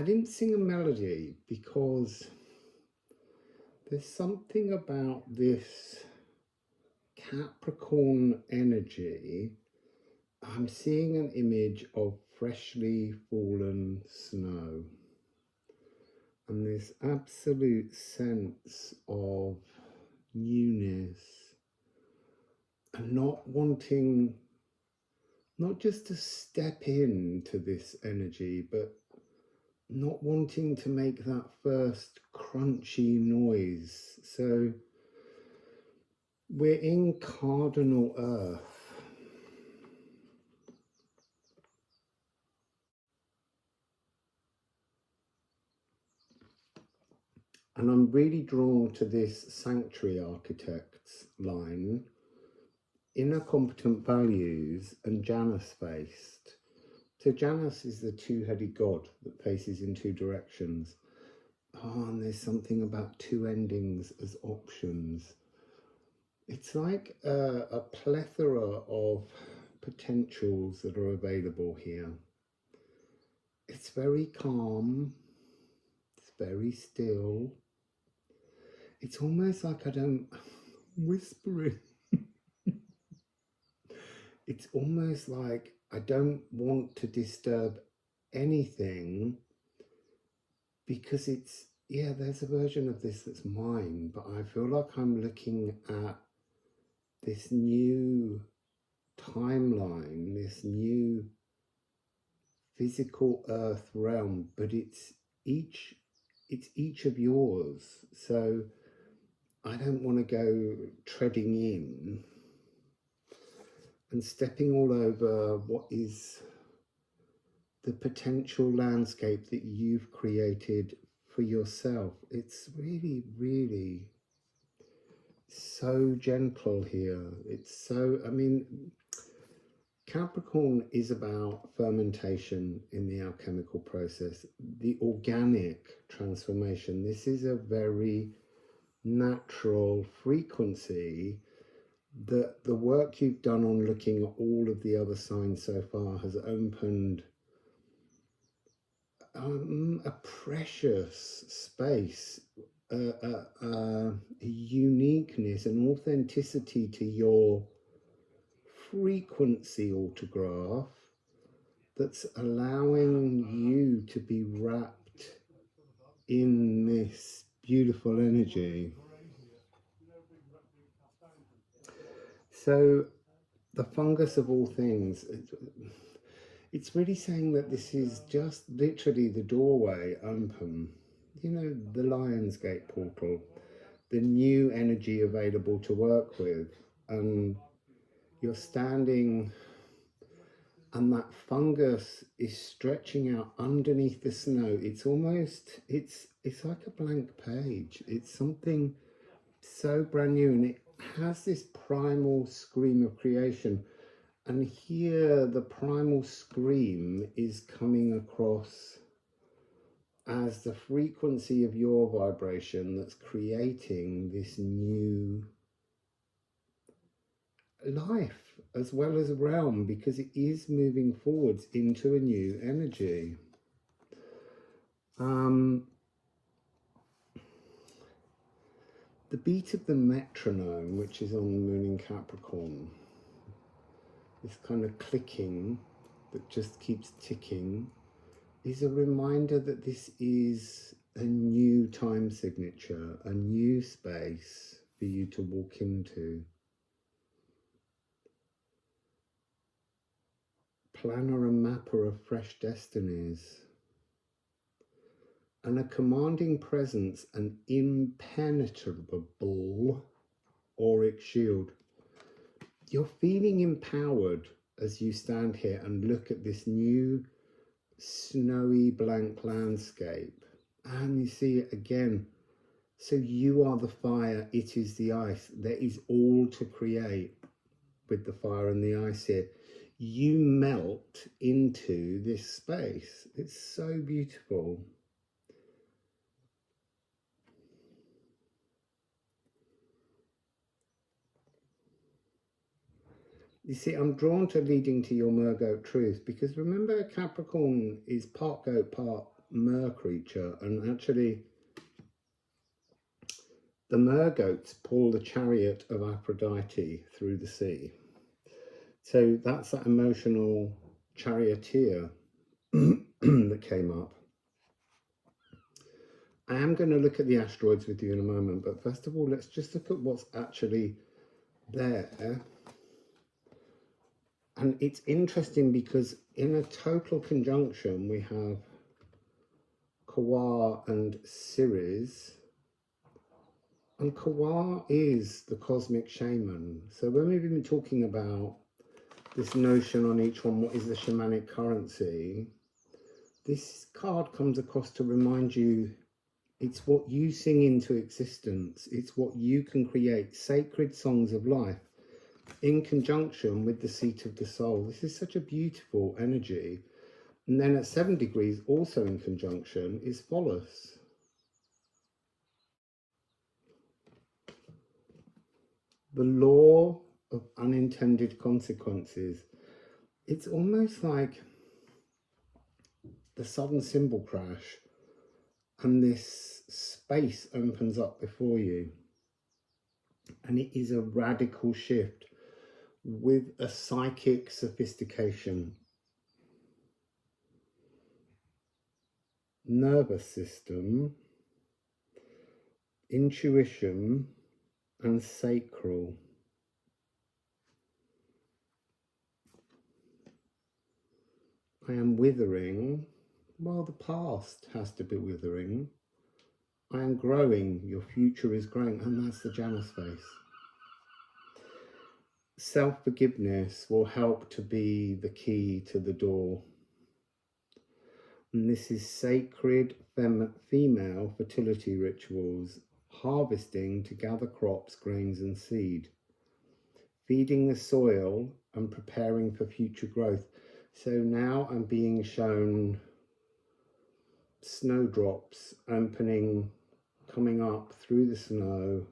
didn't sing a melody because there's something about this Capricorn energy. I'm seeing an image of freshly fallen snow. And this absolute sense of newness and not wanting, not just to step into this energy, but not wanting to make that first crunchy noise. So we're in Cardinal Earth. And I'm really drawn to this sanctuary architect's line, inner competent values and Janus faced. So Janus is the two-headed god that faces in two directions. Oh, and there's something about two endings as options. It's like a plethora of potentials that are available here. It's very calm. It's very still. It's almost like I'm whispering. It's almost like I don't want to disturb anything because it's, yeah, there's a version of this that's mine, but I feel like I'm looking at this new timeline, this new physical earth realm, but it's each of yours. So I don't want to go treading in and stepping all over what is the potential landscape that you've created for yourself. It's really, really so gentle here. It's so, I mean, Capricorn is about fermentation in the alchemical process, the organic transformation. This is a very natural frequency that the work you've done on looking at all of the other signs so far has opened a precious space, a uniqueness and authenticity to your frequency autograph that's allowing you to be wrapped in this beautiful energy. So the fungus of all things, it's really saying that this is just literally the doorway open, you know, the Lionsgate portal, the new energy available to work with. And you're standing and that fungus is stretching out underneath the snow. It's almost, it's like a blank page. It's something so brand new, and it has this primal scream of creation. And here the primal scream is coming across as the frequency of your vibration that's creating this new life as well as realm, because it is moving forwards into a new energy. The beat of the metronome, which is on the moon in Capricorn, this kind of clicking that just keeps ticking, is a reminder that this is a new time signature, a new space for you to walk into. Planner and mapper of fresh destinies, and a commanding presence, an impenetrable auric shield. You're feeling empowered as you stand here and look at this new snowy blank landscape, and you see it again. So you are the fire, it is the ice. There is all to create with the fire and the ice here. You melt into this space. It's so beautiful. You see, I'm drawn to leading to your Mergoat truth, because remember, Capricorn is part goat, part mer creature, and actually the mer goats pull the chariot of Aphrodite through the sea. So that's that emotional charioteer that came up. I am going to look at the asteroids with you in a moment, but first of all, let's just look at what's actually there. And it's interesting because in a total conjunction, we have Kawar and Ceres. And Kawar is the cosmic shaman. So when we've been talking about this notion on each one, what is the shamanic currency, this card comes across to remind you it's what you sing into existence. It's what you can create, sacred songs of life in conjunction with the seat of the soul. This is such a beautiful energy. And then at 7 degrees, also in conjunction, is Pholus. The law of unintended consequences. It's almost like the sudden symbol crash and this space opens up before you. And it is a radical shift with a psychic sophistication. Nervous system, intuition, and sacral. I am withering. Well, the past has to be withering. I am growing. Your future is growing. And that's the Janus face. Self-forgiveness will help to be the key to the door. And this is sacred female fertility rituals, harvesting to gather crops, grains and seed, feeding the soil and preparing for future growth. So now I'm being shown snowdrops opening, coming up through the snow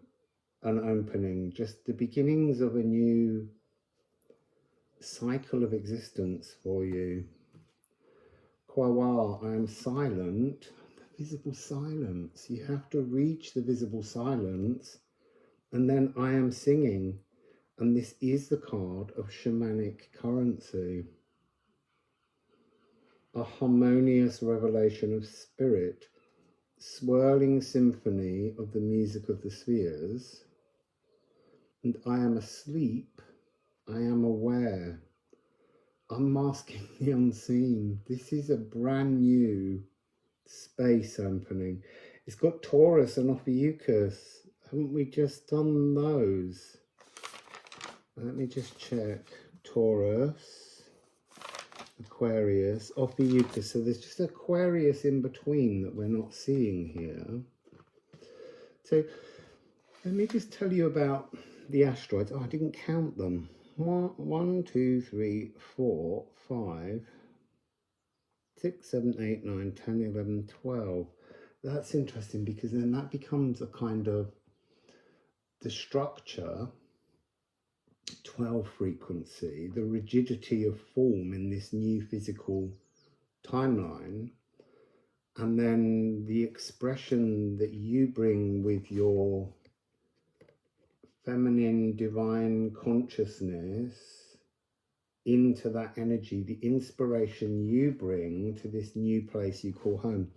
and opening, just the beginnings of a new cycle of existence for you. Kwawa, I am silent. The visible silence. You have to reach the visible silence. And then I am singing. And this is the card of shamanic currency. A harmonious revelation of spirit. Swirling symphony of the music of the spheres. And I am asleep. I am aware. Unmasking the unseen. This is a brand new space opening. It's got Taurus and Ophiuchus. Haven't we just done those? Let me just check. Taurus, Aquarius, Ophiuchus. So there's just Aquarius in between that we're not seeing here. So let me just tell you about the asteroids. Oh, I didn't count them. 1, 2, 3, 4, 5, 6, 7, 8, 9, 10, 11, 12. That's interesting because then that becomes a kind of the structure, 12 frequency, the rigidity of form in this new physical timeline, and then the expression that you bring with your feminine divine consciousness into that energy, the inspiration you bring to this new place you call home.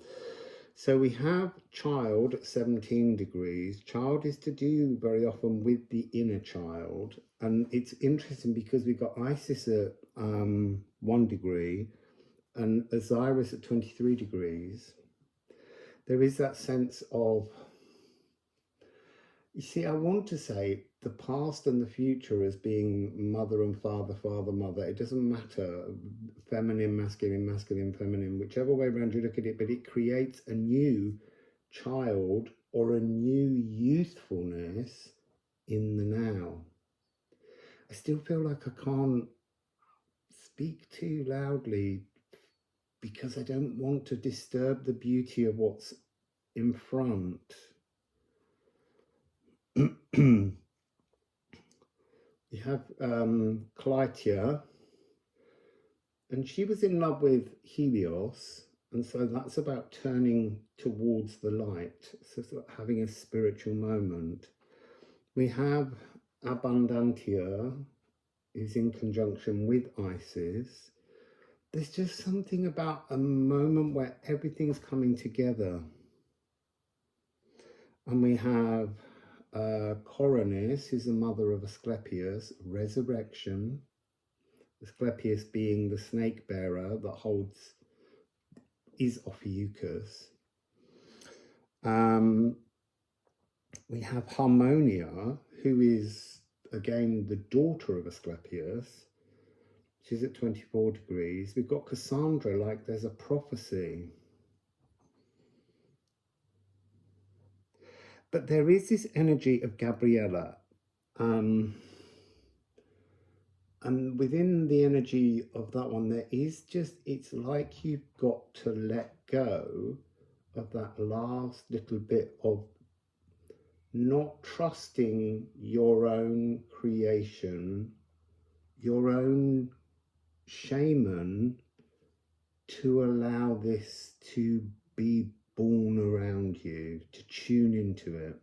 So we have child at 17 degrees. Child is to do very often with the inner child. And it's interesting because we've got Isis at 1 degree and Osiris at 23 degrees. There is that sense of, you see, I want to say the past and the future as being mother and father, father, mother. It doesn't matter, feminine, masculine, masculine, feminine, whichever way around you look at it, but it creates a new child or a new youthfulness in the now. I still feel like I can't speak too loudly because I don't want to disturb the beauty of what's in front. You have Clytia, and she was in love with Helios, And so that's about turning towards the light, so sort of having a spiritual moment. We have Abundantia, is in conjunction with Isis. There's just something about a moment where everything's coming together. And we have Coronis, who's the mother of Asclepius, resurrection. Asclepius being the snake bearer that holds, is Ophiuchus. We have Harmonia, who is, again, the daughter of Asclepius. She's at 24 degrees. We've got Cassandra, like there's a prophecy. But there is this energy of Gabriella. And within the energy of that one, there is just, it's like you've got to let go of that last little bit of not trusting your own creation, your own shaman, to allow this to be born around you, to tune into it.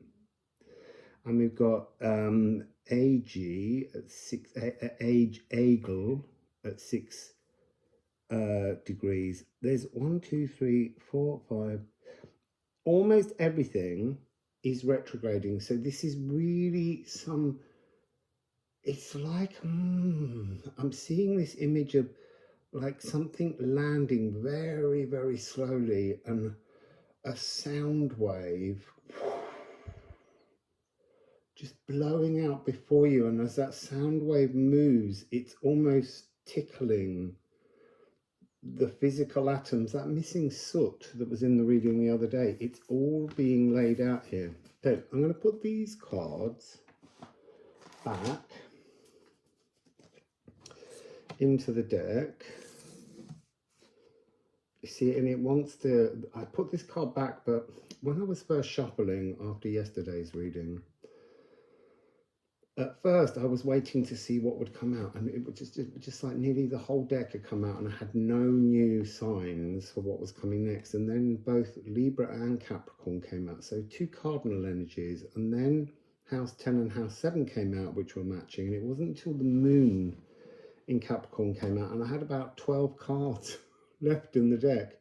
And we've got AG at 6, Agel at 6 degrees. There's 1, 2, 3, 4, 5. Almost everything is retrograding. So this is really some, it's like, I'm seeing this image of like something landing very, very slowly, and a sound wave just blowing out before you. And as that sound wave moves, it's almost tickling the physical atoms, that missing soot that was in the reading the other day. It's all being laid out here. So I'm going to put these cards back into the deck. You see, and it wants to, I put this card back, but when I was first shuffling after yesterday's reading, at first I was waiting to see what would come out, and it was just like nearly the whole deck had come out, and I had no new signs for what was coming next. And then both Libra and Capricorn came out, so 2 cardinal energies, and then House 10 and House 7 came out, which were matching. And it wasn't until the moon in Capricorn came out, and I had about 12 cards left in the deck.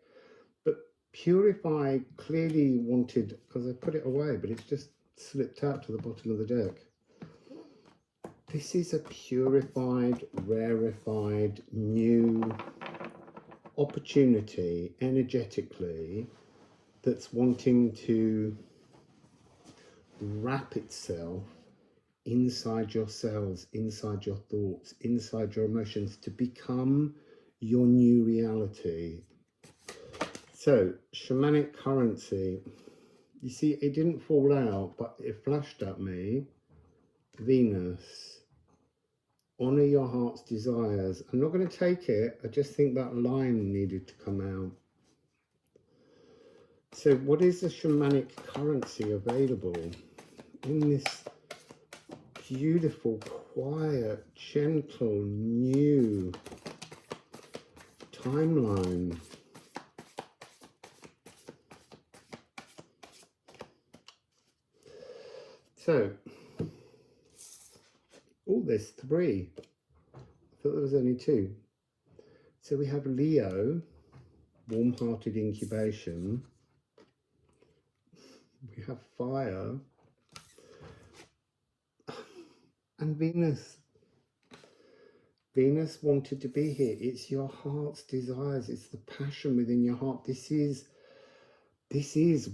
But Purify clearly wanted, because I put it away, but it's just slipped out to the bottom of the deck. This is a purified, rarefied, new opportunity energetically that's wanting to wrap itself inside your cells, inside your thoughts, inside your emotions, to become your new reality. So, shamanic currency. You see, it didn't fall out, but it flashed at me. Venus. Honor your heart's desires. I'm not going to take it. I just think that line needed to come out. So what is the shamanic currency available in this beautiful, quiet, gentle, new timeline? So, oh, there's 3. I thought there was only 2. So we have Leo, warm-hearted incubation. We have fire. And Venus. Venus wanted to be here. It's your heart's desires. It's the passion within your heart. This is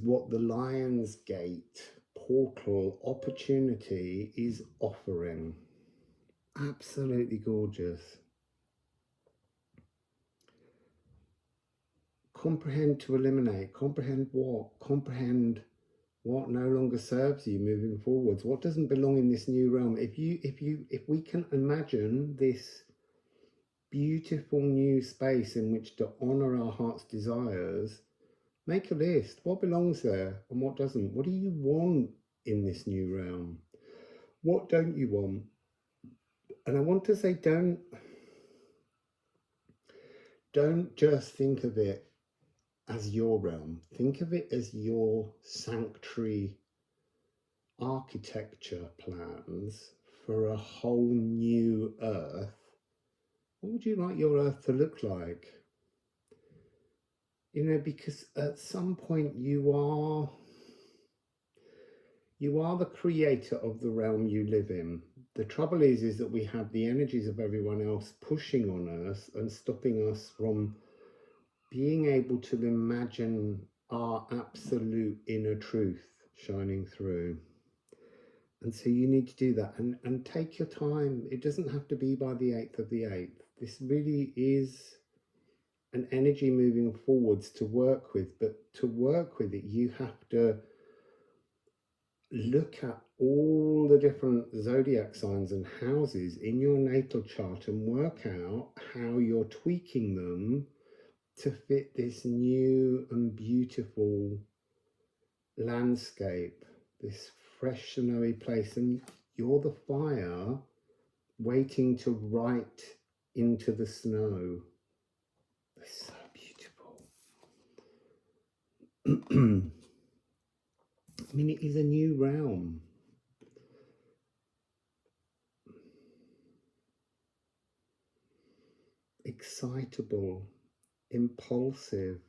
what the Lion's Gate portal opportunity is offering. Absolutely gorgeous. Comprehend to eliminate. Comprehend what? Comprehend what no longer serves you moving forwards. What doesn't belong in this new realm? If we can imagine this beautiful new space in which to honor our heart's desires, make a list. What belongs there and what doesn't? What do you want in this new realm? What don't you want? And I want to say, don't just think of it as your realm. Think of it as your sanctuary architecture plans for a whole new earth. What would you like your earth to look like? You know, because at some point you are the creator of the realm you live in. The trouble is that we have the energies of everyone else pushing on us and stopping us from being able to imagine our absolute inner truth shining through. And so you need to do that and take your time. It doesn't have to be by the 8th of the 8th. This really is an energy moving forwards to work with, but to work with it, you have to look at all the different zodiac signs and houses in your natal chart and work out how you're tweaking them to fit this new and beautiful landscape, this fresh snowy place. And you're the fire waiting to write into the snow. It's so beautiful. I mean, it is a new realm. Excitable, impulsive.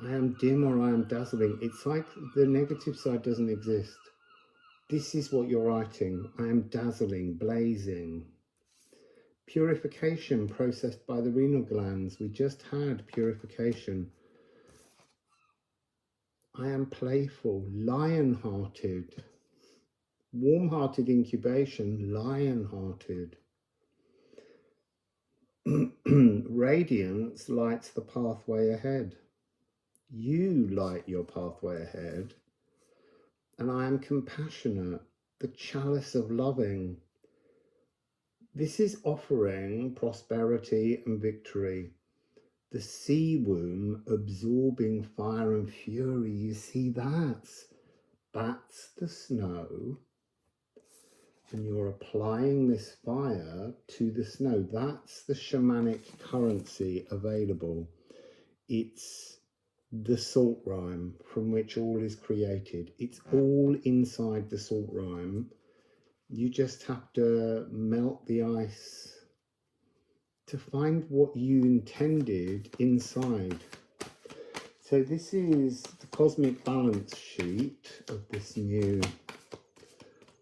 I am dim or I am dazzling. It's like the negative side doesn't exist. This is what you're writing. I am dazzling, blazing. Purification processed by the renal glands. We just had purification. I am playful, lion-hearted. Warm-hearted incubation, lion-hearted. Radiance lights the pathway ahead. You light your pathway ahead. And I am compassionate, the chalice of loving. This is offering prosperity and victory. The sea womb absorbing fire and fury. You see, that's the snow. And you're applying this fire to the snow. That's the shamanic currency available. It's the salt rime from which all is created. It's all inside the salt rime. You just have to melt the ice to find what you intended inside. So this is the cosmic balance sheet of this new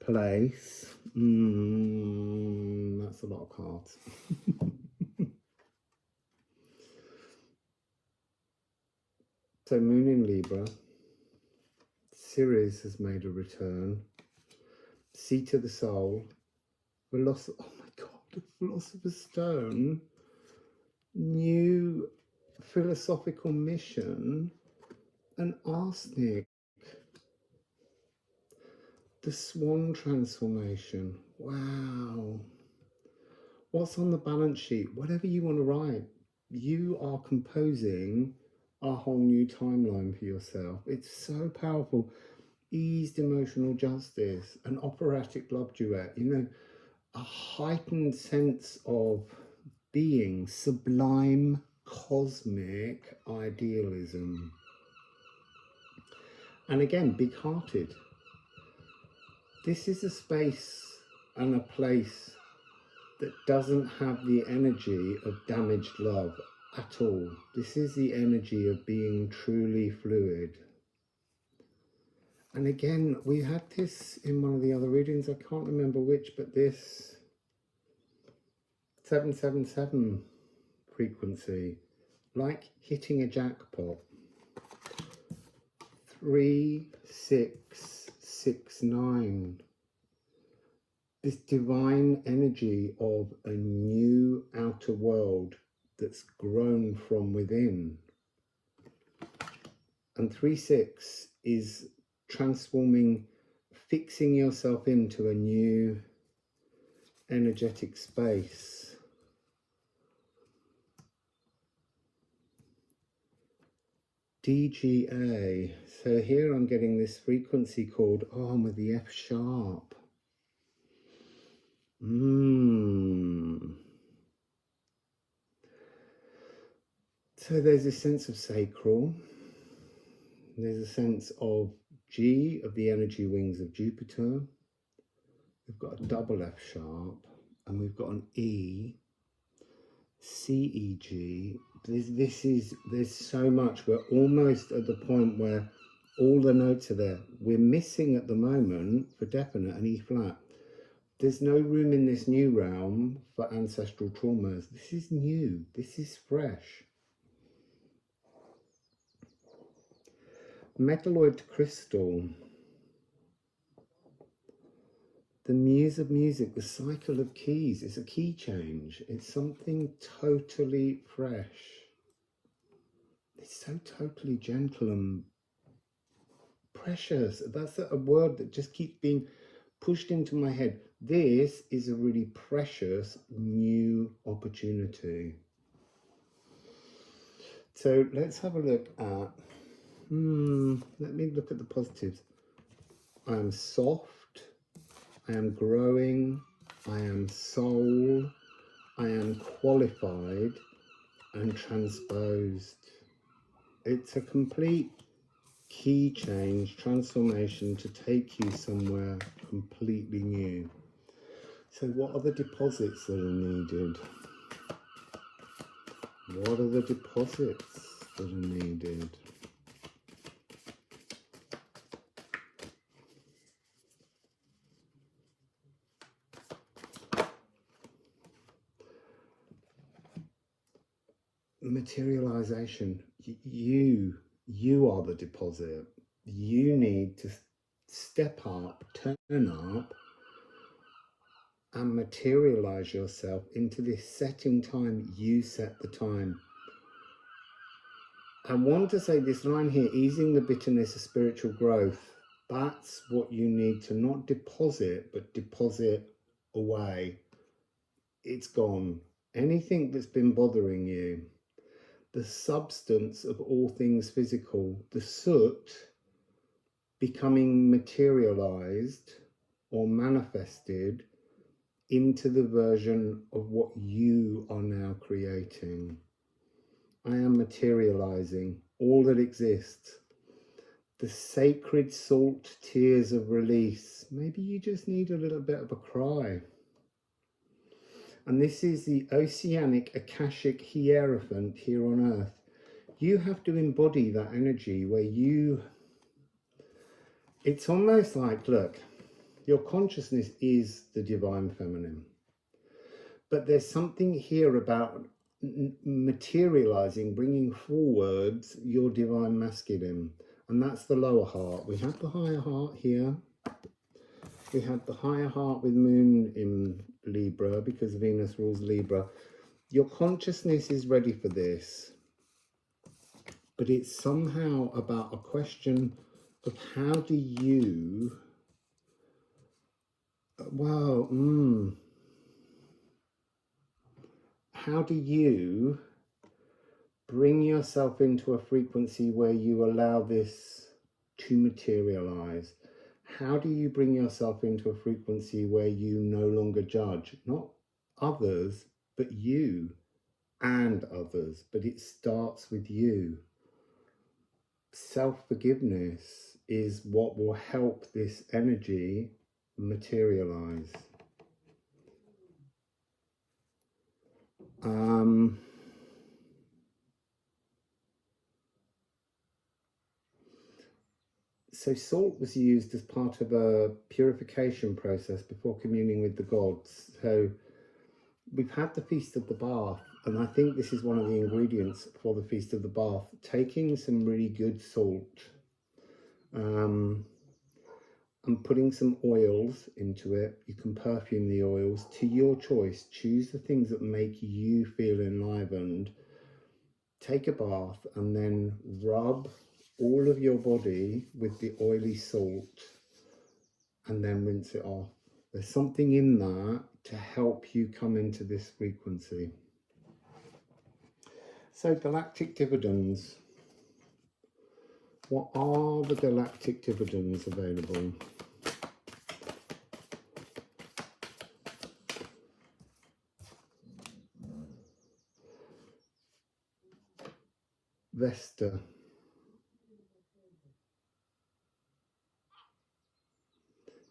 place. That's a lot of cards. So Moon in Libra. Ceres has made a return. Seat of the Soul. Oh my God, the Philosopher's Stone. New philosophical mission. And Arsenic. The Swan transformation. Wow. What's on the balance sheet? Whatever you want to write. You are composing a whole new timeline for yourself. It's so powerful. Eased emotional justice, an operatic love duet, you know, a heightened sense of being, sublime, cosmic idealism. And again, big-hearted. This is a space and a place that doesn't have the energy of damaged love at all. This is the energy of being truly fluid. And again, we had this in one of the other readings, I can't remember which, but this 777 frequency, like hitting a jackpot. 3669. This divine energy of a new outer world that's grown from within. And 36 is transforming, fixing yourself into a new energetic space. DGA. So here I'm getting this frequency called, oh, I'm with the F sharp. So there's a sense of sacral. There's a sense of G, of the energy wings of Jupiter. We've got a double F sharp, and we've got an E, C, E, G. There's so much. We're almost at the point where all the notes are there. We're missing at the moment, for definite, an E flat. There's no room in this new realm for ancestral traumas. This is new. This is fresh. Metalloid crystal. The muse of music, the cycle of keys. It's a key change. It's something totally fresh. It's so totally gentle and precious. That's a word that just keeps being pushed into my head. This is a really precious new opportunity. So let's have a look at, let me look at the positives. I am soft. I am growing, I am soul, I am qualified and transposed. It's a complete key change, transformation to take you somewhere completely new. So what are the deposits that are needed? What are the deposits that are needed? Materialization. You are the deposit. You need to step up, turn up, and materialize yourself into this setting time. You set the time. I want to say this line here, easing the bitterness of spiritual growth. That's what you need to not deposit, but deposit away. It's gone. Anything that's been bothering you, the substance of all things physical, the soot becoming materialized or manifested into the version of what you are now creating. I am materializing all that exists. The sacred salt tears of release. Maybe you just need a little bit of a cry. And this is the Oceanic Akashic Hierophant here on Earth. You have to embody that energy where it's almost like, look, your consciousness is the divine feminine. But there's something here about materializing, bringing forwards your divine masculine. And that's the lower heart. We have the higher heart here. We have the higher heart with Moon in Libra because Venus rules Libra. Your consciousness is ready for this. But it's somehow about a question of how do you, how do you bring yourself into a frequency where you allow this to materialize? How do you bring yourself into a frequency where you no longer judge, not others, but you and others, but it starts with you. Self-forgiveness is what will help this energy materialize. So salt was used as part of a purification process before communing with the gods. So we've had the Feast of the Bath, and I think this is one of the ingredients for the Feast of the Bath. Taking some really good salt and putting some oils into it. You can perfume the oils to your choice. Choose the things that make you feel enlivened. Take a bath and then rub all of your body with the oily salt and then rinse it off. There's something in that to help you come into this frequency. So galactic dividends. What are the galactic dividends available? Vesta.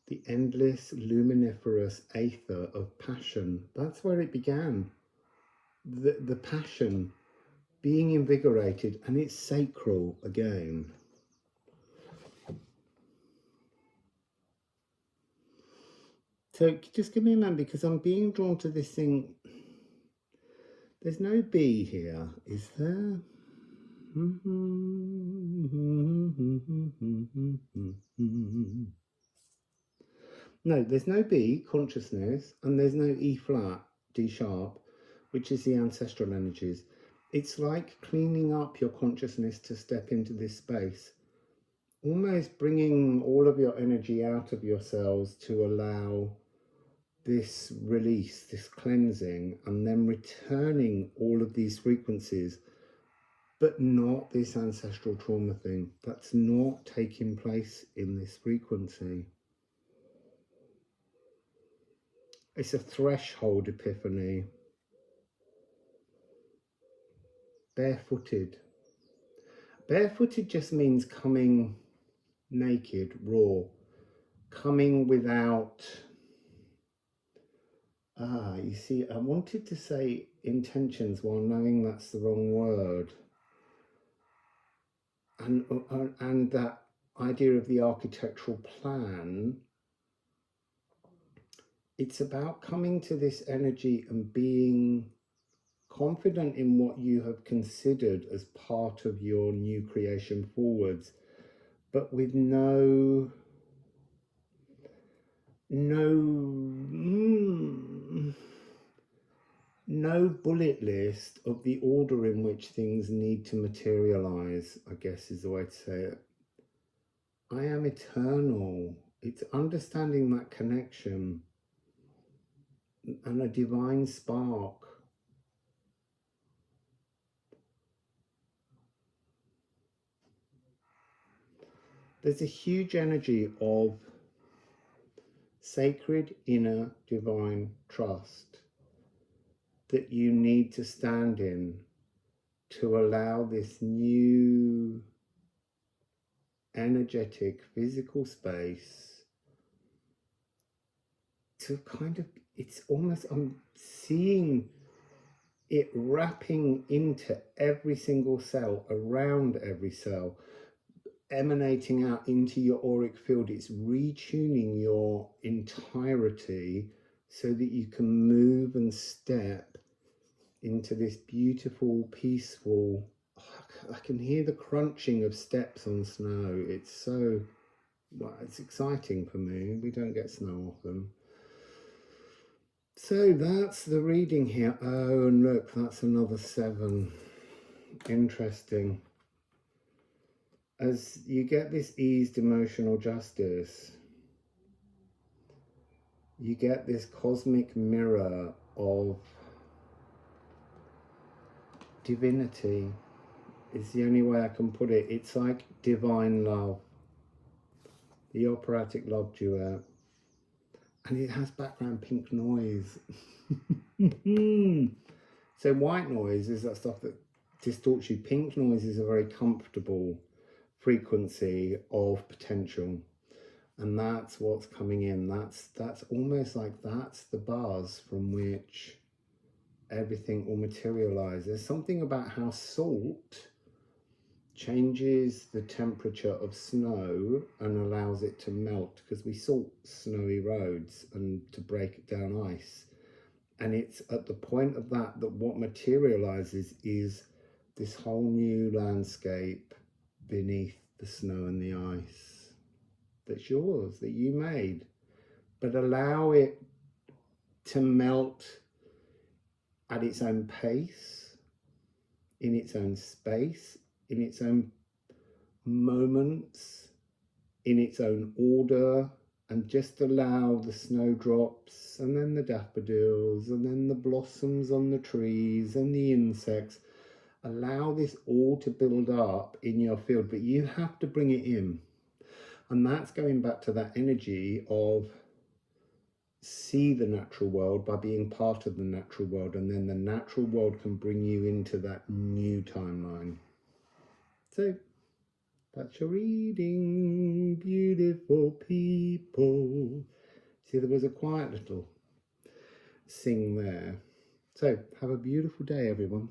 The endless luminiferous aether of passion. That's where it began. The passion being invigorated, and it's sacral again. So just give me a moment, because I'm being drawn to this thing. There's no B here, is there? No, there's no B, consciousness, and there's no E flat, D sharp, which is the ancestral energies. It's like cleaning up your consciousness to step into this space, almost bringing all of your energy out of your cells to allow this release, this cleansing, and then returning all of these frequencies, but not this ancestral trauma thing. That's not taking place in this frequency. It's a threshold epiphany. Barefooted. Barefooted just means coming naked, raw, coming without... you see, I wanted to say intentions while knowing that's the wrong word. And that idea of the architectural plan, it's about coming to this energy and being confident in what you have considered as part of your new creation forwards, but with no bullet list of the order in which things need to materialize, I guess is the way to say it. I am eternal. It's understanding that connection and a divine spark. There's a huge energy of sacred inner divine trust that you need to stand in to allow this new energetic physical space to kind of, it's almost, I'm seeing it wrapping into every single cell, around every cell, emanating out into your auric field. It's retuning your entirety so that you can move and step into this beautiful, peaceful... I can hear the crunching of steps on snow. It's so... well, it's exciting for me. We don't get snow often. So that's the reading here. Oh, and look, that's another 7. Interesting. As you get this eased emotional justice, you get this cosmic mirror of divinity, is the only way I can put it. It's like divine love, the operatic love duet, and it has background pink noise. So white noise is that stuff that distorts you. Pink noise is a very comfortable frequency of potential, and that's what's coming in. That's almost like that's the buzz from which everything will materialize. There's something about how salt changes the temperature of snow and allows it to melt, because we salt snowy roads and to break down ice, and it's at the point of that what materializes is this whole new landscape beneath the snow and the ice that's yours, that you made. But allow it to melt at its own pace, in its own space, in its own moments, in its own order, and just allow the snowdrops and then the daffodils and then the blossoms on the trees and the insects. Allow this all to build up in your field, but you have to bring it in. And that's going back to that energy of see the natural world by being part of the natural world, and then the natural world can bring you into that new timeline. So that's your reading, beautiful people. See, there was a quiet little sing there. So have a beautiful day, everyone.